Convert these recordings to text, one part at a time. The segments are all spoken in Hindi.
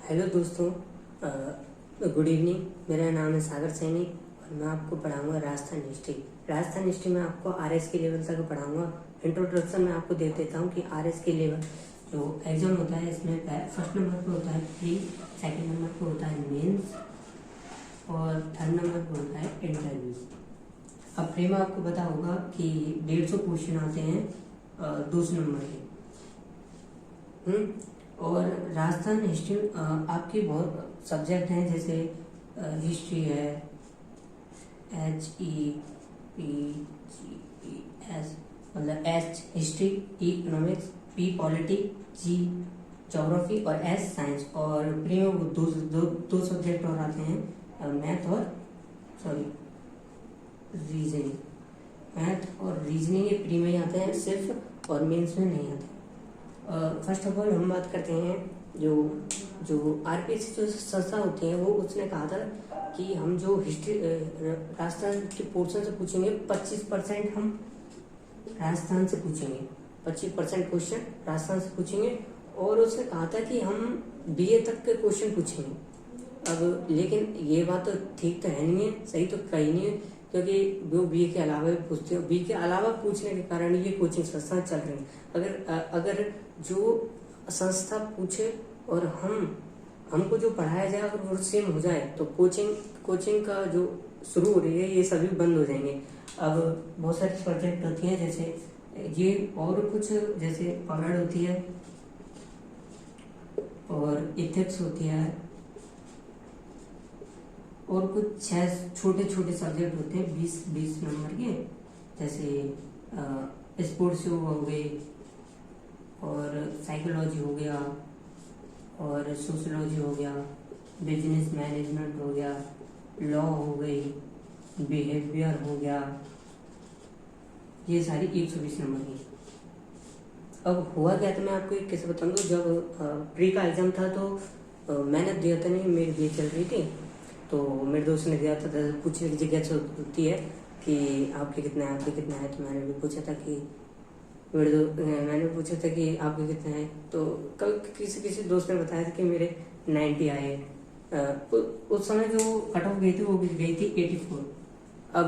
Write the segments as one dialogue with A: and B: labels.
A: हेलो दोस्तों, गुड इवनिंग। मेरा नाम है सागर सैनी और मैं आपको पढ़ाऊंगा राजस्थान हिस्ट्री। राजस्थान हिस्ट्री में आपको आरएस के लेवल तक पढ़ाऊंगा। इंट्रोडक्शन में आपको दे देता हूँ कि आरएस के लेवल जो एग्जाम होता है इसमें फर्स्ट नंबर पे होता है प्री, सेकंड नंबर पे होता है मेंस और थर्ड नंबर पे होता है इंटरव्यू। अब प्री में आपको पता होगा कि 150 क्वेश्चन आते हैं 200 नंबर के। और राजस्थान हिस्ट्री आपकी बहुत सब्जेक्ट हैं, जैसे हिस्ट्री है HEPGES, मतलब H history, E economics, P politics, G geography और S साइंस। और प्री में वो दो सब्जेक्ट और आते हैं, मैथ और रीजनिंग। मैथ और रीजनिंग ये प्री में ही आते हैं सिर्फ, और मेंस में नहीं आते। फर्स्ट ऑफ ऑल हम बात करते हैं जो आरपीएससी जो संस्था होती है, वो उसने कहा था कि हम जो हिस्ट्री राजस्थान के पोर्शन से पूछेंगे 25% हम राजस्थान से पूछेंगे, 25% क्वेश्चन राजस्थान से पूछेंगे। और उसने कहा था कि हम बीए तक के क्वेश्चन पूछेंगे। अब लेकिन ये बात तो ठीक तो है नहीं है, सही तो कहीं नहीं है, क्योंकि वो बीए के अलावा भी पूछते हैं। बीए के अलावा पूछने के कारण ये कोचिंग संस्था चल रही है। अगर जो संस्था पूछे और हमको जो पढ़ाया जाए अगर वो सेम हो जाए तो कोचिंग का जो शुरू हो रही है ये सभी बंद हो जाएंगे। अब बहुत सारी सब्जेक्ट होती हैं, जैसे ये और कुछ, जैसे पकड़ होती है और इथिक्स होती है और कुछ 6 छोटे छोटे सब्जेक्ट होते हैं 20 नंबर के, जैसे स्पोर्ट्स हो गए और साइकोलॉजी हो गया और सोशोलॉजी हो गया, बिजनेस मैनेजमेंट हो गया, लॉ हो गई, बिहेवियर हो गया। ये सारी 120 नंबर की। अब हुआ क्या था, मैं आपको एक कैसे बताऊँ। जब प्री का एग्जाम था तो मैंने दिया था, नहीं मेरी बीए चल रही थी, तो मेरे दोस्त ने दिया था। पूछने की जिज्ञासा होती है कि आपके कितना है, तो मैंने भी पूछा था कि मैंने पूछा था कि आपके कितने हैं, तो कल किसी दोस्त ने बताया था कि मेरे 90 आए। उस समय जो कट ऑफ गई थी वो गई थी 84। अब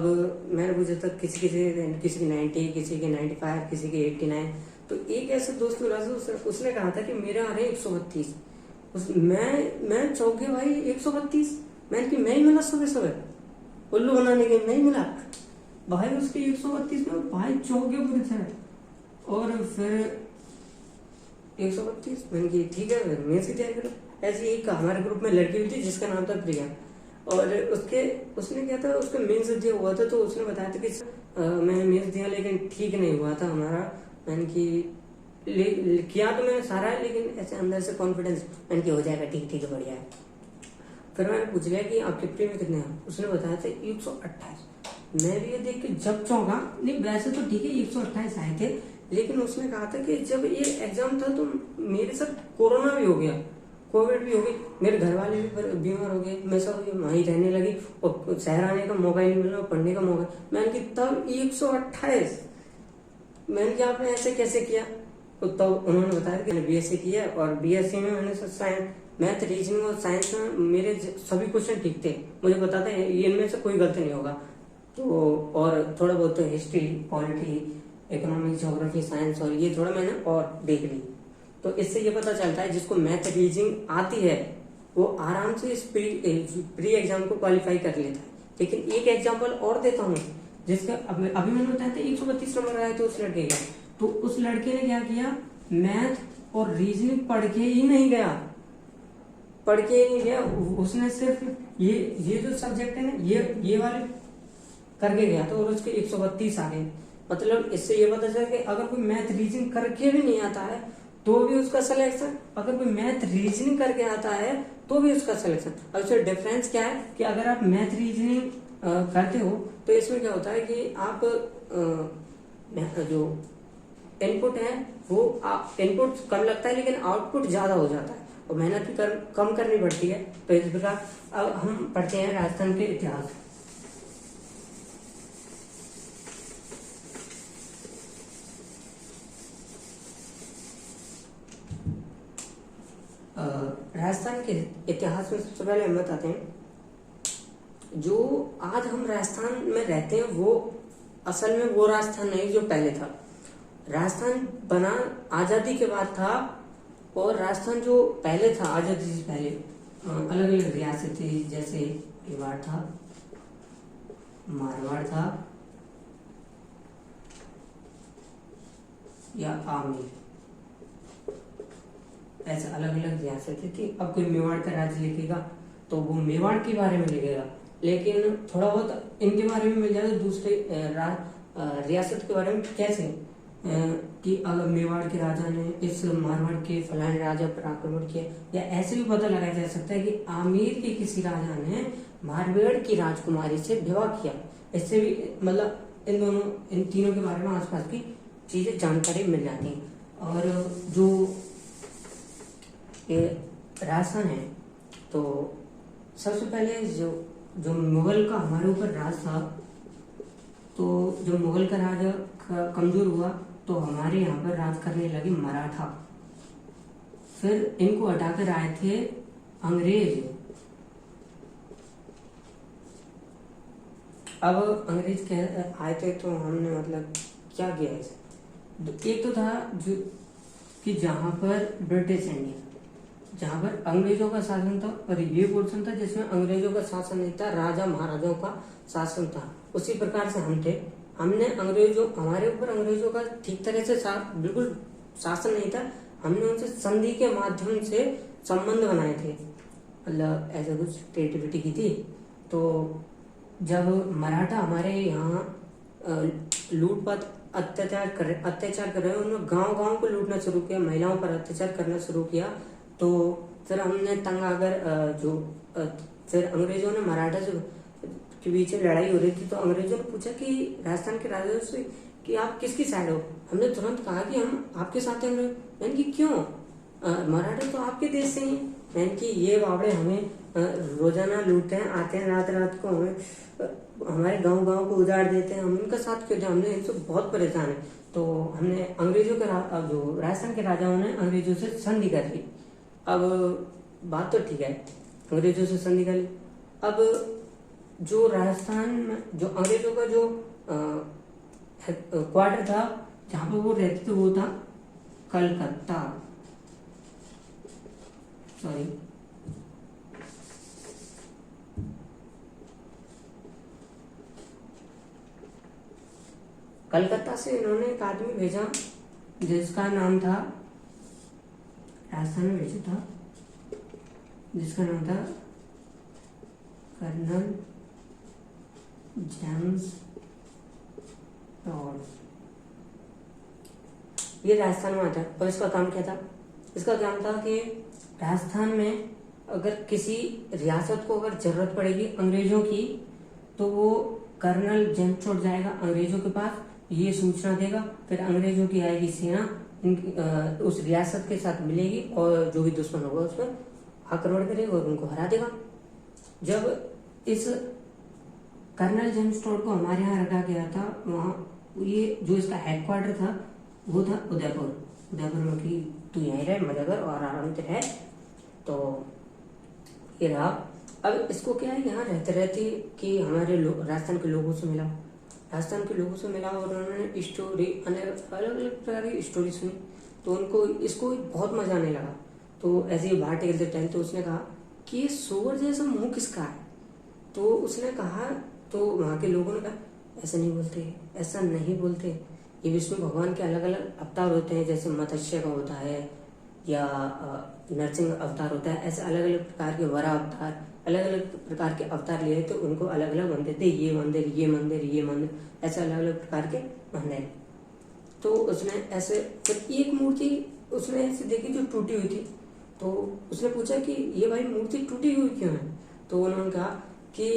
A: मैंने पूछा था किसी की 90, किसी के 95, किसी के 89। तो एक ऐसे दोस्त मिला था, उसने कहा था कि मेरे आ रहे 132। मैं चौंक गया, भाई 132। मैंने कि मैं ही मिला सुबह उल्लू बनाने के, नहीं मिला भाई उसके 132 में। भाई चौंक गया पूरी तरह। और फिर 132 मैंने की ठीक है, फिर मेंस की तैयारी करो। ऐसे एक हमारे ग्रुप में लड़की हुई थी जिसका नाम था प्रिया, और उसने क्या था, उसका मेंस दिया हुआ था। तो उसने बताया था कि मैंने मेंस दिया लेकिन ठीक नहीं हुआ था हमारा। मैंने की किया तो मैंने सारा है, लेकिन ऐसे अंदर से कॉन्फिडेंस, मैंने की हो जाएगा, ठीक है, बढ़िया है। फिर मैंने पूछ लिया कि आपके प्री में कितने हैं, उसने बताया था 128। मैं भी ये देख के जब चौंका, नहीं वैसे तो ठीक है 128 आए थे, लेकिन उसने कहा था कि जब ये एग्जाम था तो मेरे साथ कोरोना भी हो गया, कोविड भी हो गई, मेरे घर वाले भी बीमार हो गए, मैं सब वहीं रहने लगी और शहर आने का मौका ही नहीं मिला, पढ़ने का मौका। मैंने कि तब 128, मैंने कि आपने ऐसे कैसे किया। तो तब उन्होंने बताया कि मैंने बीएससी किया और बीएससी में मैंने साइंस, मैथ, रीजनिंग और साइंस में मेरे सभी क्वेश्चन ठीक थे। मुझे पता था इनमें से कोई गलती नहीं होगा। तो और थोड़ा बहुत तो history, polity, economics, geography, science और ये थोड़ा मैंने और देख ली। तो इससे ये पता चलता है जिसको मैथ, रीजनिंग आती है वो आराम से इस प्री एग्जाम को क्वालिफाई कर लेता है। लेकिन एक एग्जाम्पल और देता हूँ, जिसका अभी मैंने बताया था 132 नंबर आए थे उस लड़के का। तो उस लड़के ने क्या किया, मैथ और रीजनिंग पढ़ के ही नहीं गया, उसने सिर्फ ये जो सब्जेक्ट है ना, ये वाले करके गया था और उसके 132 आ गए। मतलब इससे ये पता चला कि अगर कोई मैथ रीजनिंग करके भी नहीं आता है तो भी उसका सिलेक्शन, अगर कोई मैथ रीजनिंग करके आता है तो भी उसका सिलेक्शन। अब इसमें डिफरेंस क्या है कि अगर आप मैथ रीजनिंग करते हो तो इसमें क्या होता है कि आप जो इनपुट है वो इनपुट कम लगता है लेकिन आउटपुट ज्यादा हो जाता है और मेहनत भी कम करनी पड़ती है। तो इस प्रकार अब हम पढ़ते हैं राजस्थान के इतिहास। राजस्थान के इतिहास में सबसे पहले हम बताते हैं, जो आज हम राजस्थान में रहते हैं वो असल में वो राजस्थान नहीं जो पहले था। राजस्थान बना आज़ादी के बाद था, और राजस्थान जो पहले था आज़ादी से पहले अलग अलग रियासतें, जैसे मेवाड़ था, मारवाड़ था, या आमेर, ऐसे अलग अलग रियासतें थी। अब कोई मेवाड़ का राज्य लिखेगा तो वो मेवाड़ के बारे में लिखेगा, लेकिन थोड़ा बहुत इनके बारे में मिल जाए तो दूसरे रियासत के बारे में कैसे, कि अगर मेवाड़ के राजा ने इस मारवाड़ के फलाने राजा पर आक्रमण किया, या ऐसे भी पता लगाया जा सकता है कि आमेर के किसी राजा ने मारवाड़ की राजकुमारी से विवाह किया। इससे भी मतलब इन तीनों के बारे में आसपास की चीजें जानकारी मिल जाती है। और जो ये राजस्थान है, तो सबसे पहले जो मुगल का हमारे ऊपर राज था, तो जो मुगल का राज कमजोर हुआ तो हमारे यहाँ पर राज करने लगे मराठा। फिर इनको हटाकर आए थे अंग्रेज। अब अंग्रेज आए थे तो हमने मतलब क्या किया है, एक तो था जो कि जहाँ पर ब्रिटिश इंडिया, जहाँ पर अंग्रेजों का शासन था, और ये पोर्शन था जिसमें अंग्रेजों का शासन नहीं था, राजा महाराजाओं का शासन था। उसी प्रकार से हमने हमारे ऊपर अंग्रेजों का ठीक तरह से बिल्कुल शासन नहीं था। हमने उनसे संधि के माध्यम से संबंध बनाए थे, मतलब ऐसा कुछ क्रिएटिविटी की थी। तो जब मराठा हमारे यहाँ लूटपाट अत्याचार कर रहे, उन्होंने गांव को लूटना शुरू किया, महिलाओं पर अत्याचार करना शुरू किया। तो फिर हमने तंग आकर फिर अंग्रेजों ने मराठा के बीच लड़ाई हो रही थी, तो अंग्रेजों ने पूछा कि राजस्थान के राजा से कि आप किसकी साइड हो। हमने तुरंत कहा कि हम आपके साथ हैं। मैंने कि क्यों, मराठा तो आपके देश से ही। मैंने कि ये बावड़े हमें रोजाना लूटते हैं, आते हैं रात को, हमें हमारे गांव को उजाड़ देते हैं, हम उनका साथ क्यों दें, हमने इनसे बहुत परेशान है। तो हमने अंग्रेजों के जो राजस्थान के राजाओं ने अंग्रेजों से संधि कर ली। अब बात तो ठीक है, अंग्रेजों से संधि कर ली। अब जो राजस्थान में जो अंग्रेजों का जो क्वार्टर था जहाँ पर वो रहते थे, वो था कलकत्ता, सॉरी कलकत्ता से इन्होंने एक आदमी भेजा जिसका नाम था, राजस्थान में भेजा था, जिसका नाम था कर्नल जेम्स टॉड। ये राजस्थान में आता है। और इसका काम क्या था, इसका काम था कि राजस्थान में अगर किसी रियासत को अगर जरूरत पड़ेगी अंग्रेजों की, तो वो कर्नल जेम्स टॉड जाएगा अंग्रेजों के पास, ये सूचना देगा, फिर अंग्रेजों की आएगी सेना उस रियासत के साथ मिलेगी, और जो भी दुश्मन होगा उस पर आक्रमण करेगा और उनको हरा देगा। जब इस कर्नल जेम्स टॉड को हमारे यहाँ रखा गया था, वहाँ ये जो इसका हेडक्वार्टर था वो था उदयपुर में, कि तू यहीं रहे, मजा कर और आराम से रह। तो ये रहा। अब इसको क्या है, यहाँ रहते रहते कि हमारे राजस्थान के लोगों से मिला, और उन्होंने स्टोरी अलग अलग प्रकार की स्टोरी सुनी, तो उनको इसको बहुत मजा आने लगा। तो ऐसे ही बाहर टेकते टाइम तो उसने कहा कि ये सूअर जैसा मुंह किसका है। तो उसने कहा, तो वहाँ के लोगों ने कहा ऐसा नहीं बोलते, ये विष्णु भगवान के अलग अलग अवतार होते हैं, जैसे मत्स्य का होता है या नरसिंह अवतार होता है, ऐसे अलग अलग प्रकार के वरा अवतार, अलग अलग प्रकार के अवतार लिए तो उनको अलग अलग मंदिर थे, ये मंदिर, ऐसे अलग अलग प्रकार के मंदिर। तो उसने ऐसे फिर एक मूर्ति उसने ऐसे देखी जो टूटी हुई थी, तो उसने पूछा कि ये भाई मूर्ति टूटी हुई क्यों है। तो उन्होंने कहा कि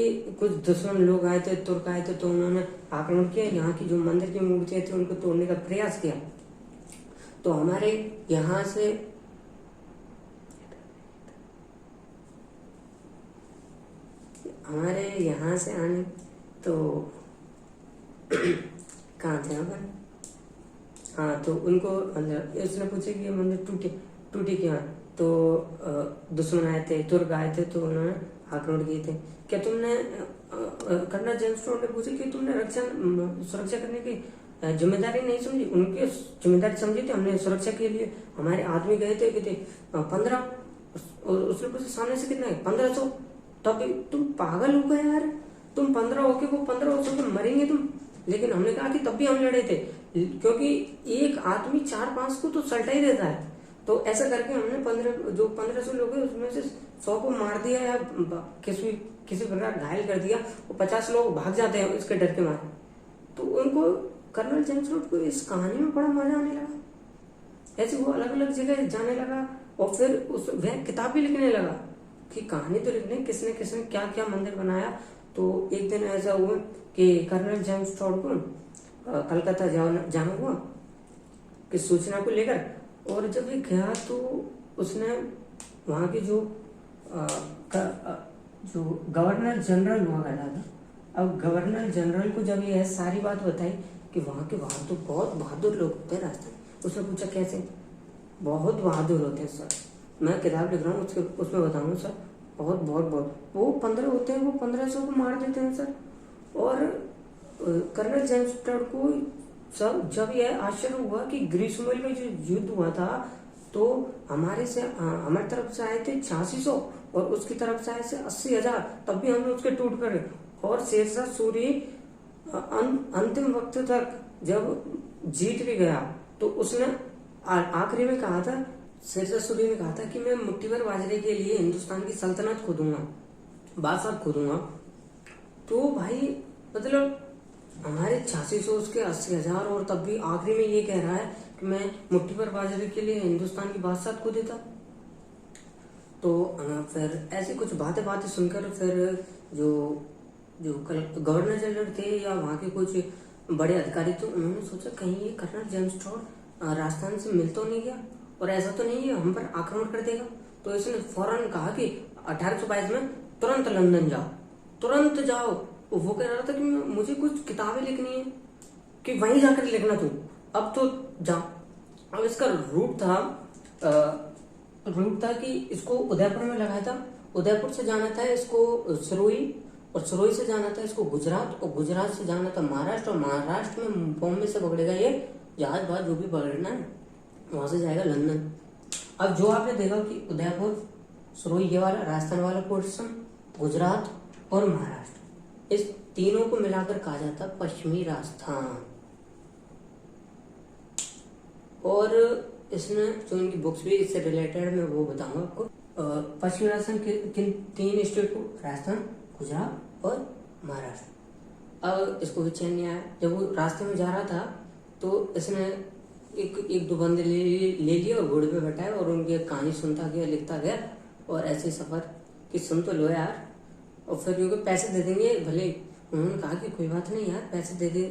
A: कुछ दुश्मन लोग आए थे, तुर्क आए थे, तो उन्होंने आक्रमण किया, यहाँ की जो मंदिर की मूर्तियां थी उनको तोड़ने का प्रयास किया। तो हमारे यहाँ से आने तो कहाँ थे यहाँ पर, हाँ, तो उनको मतलब उसने पूछा कि ये मंदिर टूटी क्यों है। तो दुश्मन आए थे, तुर्क आए थे, तो उन्होंने आक्रमण किए थे। क्या तुमने कर्नल जेम्स टॉड ने पूछा कि तुमने सुरक्षा करने की जिम्मेदारी नहीं समझी? उनकी जिम्मेदारी समझी थी, हमने सुरक्षा के लिए हमारे आदमी गए थे, कितने 15। उसने पूछा सामने से कितना है? 1500। तभी तुम पागल हो गए यार, तुम 15 होके वो 15 हो के मरेंगे तुम। लेकिन हमने कहा कि तब भी हम लड़े थे, क्योंकि एक आदमी 4-5 को तो सल्टा ही देता है। तो ऐसा करके हमने 1500 लोग हैं उसमें से 100 को मार दिया या किसी प्रकार घायल कर दिया, वो 50 लोग भाग जाते हैं इसके डर के मारे। तो उनको कर्नल जेम्स टॉड को इस कहानी में बड़ा मजा आने लगा। ऐसे वो अलग अलग जगह जाने लगा और फिर वह किताब भी लिखने लगा कि कहानी तो लिखने, किसने किसने क्या क्या मंदिर बनाया। तो एक दिन ऐसा हुआ कि कर्नल जेम्स टॉड को कलकत्ता जाना हुआ किस सूचना को लेकर, और जब ये गया तो उसने वहाँ के जो गवर्नर जनरल हुआ करता था, अब गवर्नर जनरल को जब ये सारी बात बताई कि वहाँ तो बहुत बहादुर लोग होते हैं राजस्थान। उसने पूछा कैसे? बहुत बहादुर होते हैं सर, मैं किताब लिख रहा हूँ उसमें बताऊंगा सर, बहुत बहुत बहुत। वो 15 होते हैं, वो 1500 को मार देते हैं सर। और कर्नल जेम्स टॉड को सब जब यह आश्चर्य हुआ कि ग्रीष्मकाल में जो युद्ध हुआ था, तो हमारी तरफ से आए थे 8600 और उसकी तरफ से आए थे 80,000, तब भी हमने उसके टूट कर। और शेरशाह सूरी अंतिम वक्त तक जब जीत भी गया तो उसने आखिरी में कहा था, शेरशाह सूरी ने कहा था कि मैं मुट्ठी भर बाजरे के लिए हिंदुस्तान की सल्तनत खो दूंगा, बादशाह खो दूंगा। तो भाई मतलब हमारे 8600 उसके 80,000, और तब भी आखिरी में ये कह रहा है कि मैं मुट्ठी भर बाजरे के लिए हिंदुस्तान की बादशाह खो देता। तो फिर ऐसी कुछ बातें सुनकर फिर जो गवर्नर जनरल थे या वहाँ के कुछ बड़े अधिकारी थे, उन्होंने सोचा कहीं ये कर्नल जेम्स टॉड राजस्थान से मिल तो नहीं गया, और ऐसा तो नहीं है हम पर आक्रमण कर देगा। तो इसने फौरन कहा कि 1822 में तुरंत लंदन जाओ, तुरंत जाओ। वो कह रहा था कि मुझे कुछ किताबें लिखनी है, कि वहीं जाकर लिखना तू, अब तो जा। अब इसका रूट था कि इसको उदयपुर में लगाया था, उदयपुर से जाना था इसको सुरोई, और सुरोई से जाना था इसको गुजरात, और गुजरात से जाना था महाराष्ट्र, और महाराष्ट्र में बॉम्बे से पकड़ेगा ये जहाज बाज जो भी पकड़ना है, वहां से जाएगा लंदन। अब जो आपने देखा कि उदयपुर, सुरोई ये वाला राजस्थान वाला पोर्शन, गुजरात और महाराष्ट्र, इस तीनों को मिलाकर कहा जाता पश्चिमी राजस्थान। और इसने जो इनकी बुक्स भी इससे रिलेटेड मैं वो बताऊंगा आपको। पश्चिमी राजस्थान किन 3 स्टेट को? राजस्थान, गुजरात और महाराष्ट्र। अब इसको भी चैन नहीं आया। जब वो रास्ते में जा रहा था तो इसने एक दो बंदे ले लिए और घोड़े पे बैठाए और उनकी कहानी सुनता गया, लिखता गया, और ऐसे सफर कि सुन तो लो यार, और फिर क्योंकि पैसे दे देंगे भले। उन्होंने कहा कि कोई बात नहीं यार, पैसे दे दे,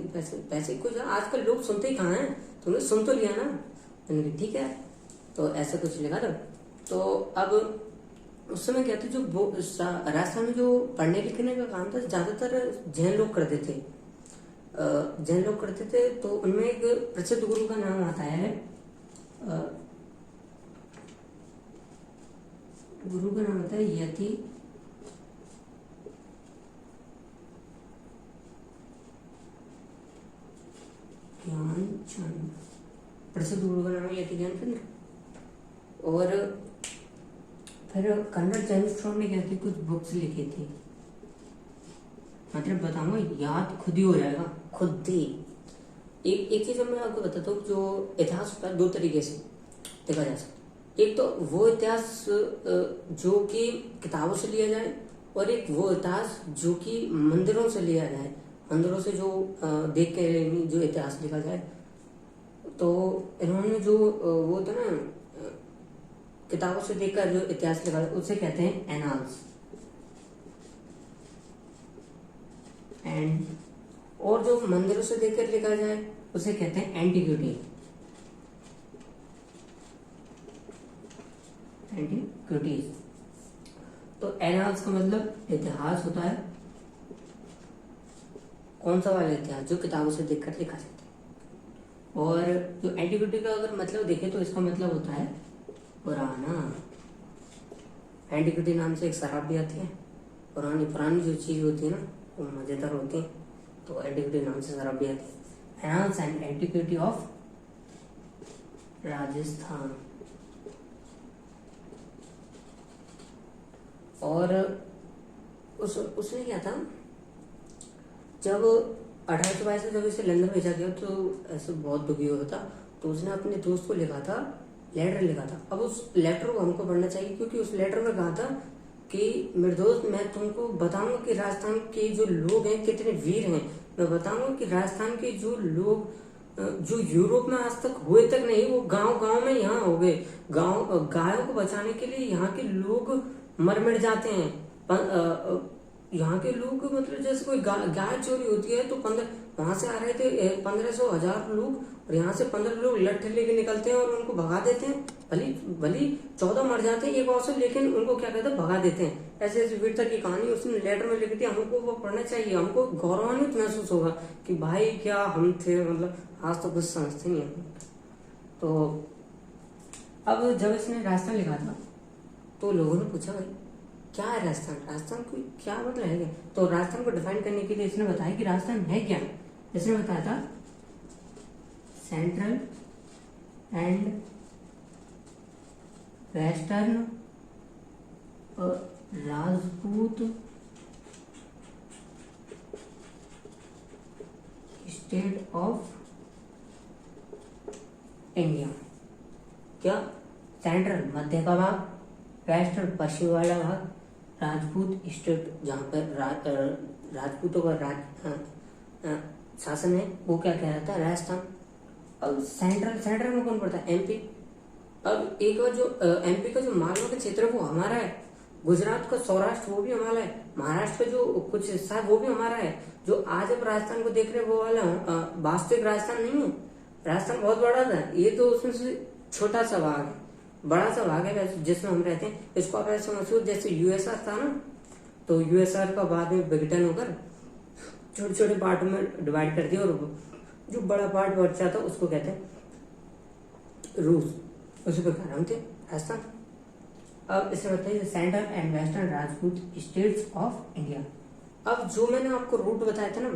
A: पैसे कुछ आजकल लोग सुनते ही कहाँ हैं, तुमने सुन तो लिया ना। मैंने कहा ठीक है, तो ऐसा कुछ लिखा था। तो अब उस समय क्या था, जो राजस्थान में जो पढ़ने लिखने का काम था ज्यादातर जैन लोग करते थे। तो उनमें एक प्रसिद्ध गुरु का नाम आता है, गुरु का नाम आता है यति ज्ञानचंद। प्रसिद्ध गुरु का नाम है यति ज्ञानचंद। और फिर कर्नल जेम्स टॉड ने क्या थी, कुछ बुक्स लिखी थी, मतलब बताऊंगा याद खुद ही हो जाएगा, खुद ही। एक चीज मैं आपको बताता हूँ, जो इतिहास होता है 2 तरीके से देखा जा सकता है। एक तो वो इतिहास जो कि किताबों से लिया जाए, और एक वो इतिहास जो कि मंदिरों से लिया जाए, मंदिरों से जो देख के जो इतिहास लिखा जाए। तो इन्होंने जो वो था ना, किताबों से देखकर जो इतिहास लिखा जाए उसे कहते हैं एनाल्स। एंड और जो मंदिरों से देखकर लिखा जाए उसे कहते हैं एंटीक्विटी। एंटीक्विटीज। तो एनाल्स का मतलब इतिहास होता है, कौन सा वाला इतिहास जो किताबों से देखकर लिखा जाता है। और जो एंटीक्विटी का अगर मतलब देखें तो इसका मतलब होता है पुराना। एंटीक्विटी नाम से एक शराब भी आती है, पुरानी पुरानी जो चीज होती है ना वो मजेदार होती है, तो एंटीक्विटी नाम से शराब भी आती है। Annals and antiquity of Rajasthan. और उसने क्या था, जब 1822 से जब इसे लंदन भेजा गया तो ऐसे बहुत दुखी हुआ था, तो उसने अपने दोस्त को लिखा था, लेटर लिखा था। अब उस लेटर को हमको पढ़ना चाहिए, क्योंकि उस लेटर में कहा था कि मेरे दोस्त, मैं तुमको बताऊंगा कि राजस्थान के जो लोग हैं कितने वीर हैं। मैं बताऊंगा कि राजस्थान के जो लोग जो यूरोप में आज तक हुए तक नहीं, वो गांव गांव में यहाँ हो गए। गायों को बचाने के लिए यहाँ के लोग मर मिट जाते हैं। यहाँ के लोग मतलब जैसे कोई गाय चोरी होती है तो वहां से आ रहे थे 1500 1000 लोग, और यहाँ से 15 लोग लट्ठे लेके निकलते हैं और उनको भगा देते हैं। भली 14 मर जाते हैं एक और से, लेकिन उनको क्या कहते हैं, भगा देते हैं। ऐसे ऐसी वीरता की कहानी उसने लेटर में लिखी थी। हमको वो पढ़ना चाहिए, हमको गौरवान्वित महसूस होगा कि भाई क्या हम थे, मतलब आज तो कुछ समझते नहीं है। तो अब जब इसने राजस्थान लिखा था तो लोगों ने पूछा भाई क्या है राजस्थान, राजस्थान को क्या मतलब है क्या? तो राजस्थान को डिफाइन करने के लिए इसने बताया कि राजस्थान है क्या। इसने बताया था central and western Rajput state of India. क्या? सेंट्रल मध्य का भाग, वेस्टर्न पश्चिम वाला भाग, राजपूत स्टेट जहाँ पर राजपूतों का शासन है, वो क्या कहलाता है, राजस्थान। अब सेंट्रल में कौन पड़ता है, एमपी। अब एक बार जो एमपी का जो मालवा का क्षेत्र वो हमारा है, गुजरात का सौराष्ट्र वो भी हमारा है, महाराष्ट्र का जो कुछ हिस्सा है वो भी हमारा है। जो आज आप राजस्थान को देख रहे हैं वो वाला वास्तविक राजस्थान नहीं है। राजस्थान बहुत बड़ा था, ये तो उसमें से छोटा सा भाग है, बड़ा सा भाग है जिसमें हम रहते हैं। इसको आप ऐसे समझो जैसे यूएसआर था ना, तो यूएसआर का बाद में विघटन होकर छोटे छोटे पार्ट में डिवाइड कर दिया, और जो बड़ा पार्ट बचा था उसको कहते हैं रूस। उसी प्रकार हम थे राजस्थान। अब इसे बताइए central and western Rajput states of India. अब जो मैंने आपको रूट बताया था ना,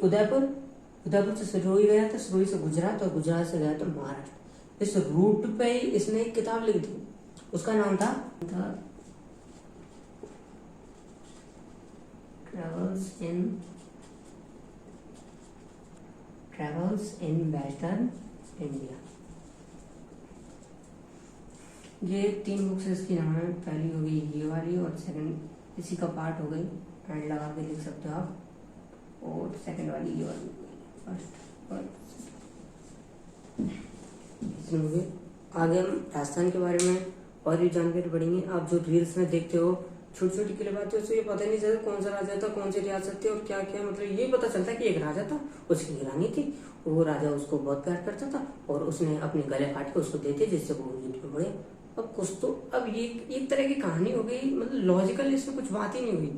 A: उदयपुर से सिरोही गया था, सिरोही से गुजरात, और गुजरात से गया था महाराष्ट्र। इस रूट पे इसने एक किताब लिखी थी, उसका नाम था ट्रेवल्स इन वेस्टर्न इंडिया। ये 3 बुक्स इसकी नाम है, पहली हो गई ये वाली, और सेकंड इसी का पार्ट हो गई, एंड लगा के लिख सकते हो आप, और सेकंड वाली ये वाली फर्स्ट। आगे हम राजस्थान के बारे में और भी जानकारी पढ़ेंगे। आप जो रील्स में देखते हो छोटी छोटी क्लिप आती है, उससे ये पता नहीं चलता कौन सा राजा था, कौन सी रियासत थी, और क्या क्या, मतलब ये पता चलता है कि एक राजा था, उसकी रानी थी, वो राजा उसको बहुत प्यार करता था, और उसने अपने गले काट के उसको देते जिससे वो युद्ध में बढ़े। अब कुछ तो अब ये एक तरह की कहानी हो गई, मतलब लॉजिकल इसमें कुछ बात ही नहीं हुई।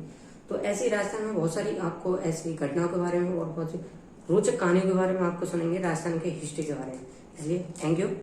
A: तो ऐसी राजस्थान में बहुत सारी आपको ऐसी घटनाओं के बारे में और बहुत सी रोचक कहानियों के बारे में आपको सुनेंगे, राजस्थान के हिस्ट्री के बारे में। इसलिए थैंक यू।